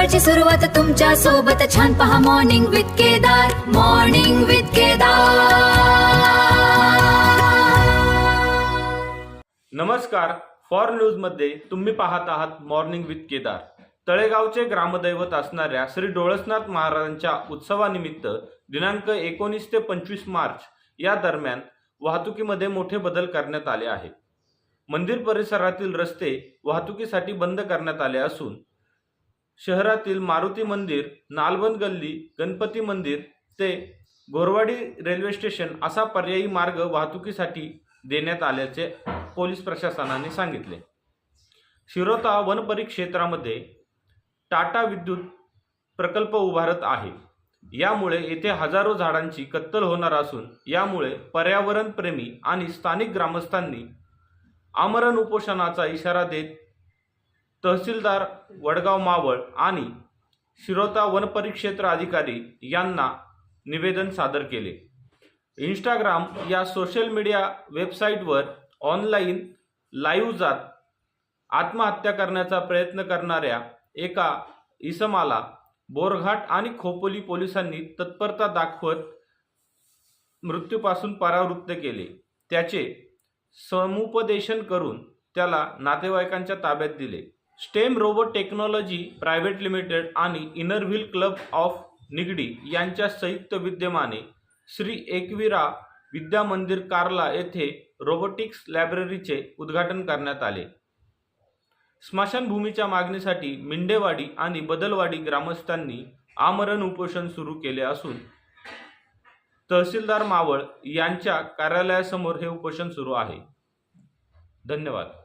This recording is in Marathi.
सकाळची सुरुवात तुमच्या सोबत छान पहा morning with Kedar, morning with Kedar. नमस्कार, फॉर न्यूज मध्ये तुम्ही पाहत आहात मॉर्निंग विथ केदार। तळेगावचे ग्रामदैवत असणाऱ्या श्री डोळसनाथ महाराजांच्या उत्सवानिमित्त दिनांक 19 ते 25 मार्च या दरम्यान वाहतुकीमध्ये मोठे बदल करण्यात आले आहेत। मंदिर परिसरातील रस्ते वाहतुकीसाठी बंद करण्यात आले असून शहरातील मारुती मंदिर, नालबंद गल्ली, गणपती मंदिर ते गोरवाडी रेल्वे स्टेशन असा पर्यायी मार्ग वाहतुकीसाठी देण्यात आल्याचे पोलीस प्रशासनाने सांगितले। शिरोता वन परिक्षेत्रामध्ये टाटा विद्युत प्रकल्प उभारत आहे। यामुळे येथे हजारो झाडांची कत्तल होणार असून यामुळे पर्यावरण प्रेमी आणि स्थानिक ग्रामस्थांनी आमरण उपोषणाचा इशारा देत तहसीलदार वडगाव मावळ आणि शिरोता वन परिक्षेत्र अधिकारी यांना निवेदन सादर केले। इंस्टाग्राम या सोशल मीडिया वेबसाईटवर ऑनलाईन लाईव्ह जात आत्महत्या करण्याचा प्रयत्न करणाऱ्या एका इसमाला बोरघाट आणि खोपोली पोलिसांनी तत्परता दाखवत मृत्यूपासून परावृत्त केले। त्याचे समुपदेशन करून त्याला नातेवाईकांच्या ताब्यात दिले। Stem robot technology private limited आणि inner wheel club of Nigdi यांच्या संयुक्त विद्यमाने श्री एकविरा विद्या मंदिर कार्ला येथे रोबोटिक्स लायब्ररीचे उद्घाटन करण्यात आले। स्मशानभूमीच्या मागणीसाठी मिंडेवाडी आणि बदलवाडी ग्रामस्थांनी आमरण उपोषण सुरू केले असून तहसीलदार मावळ यांच्या कार्यालयासमोर हे उपोषण सुरू आहे। धन्यवाद।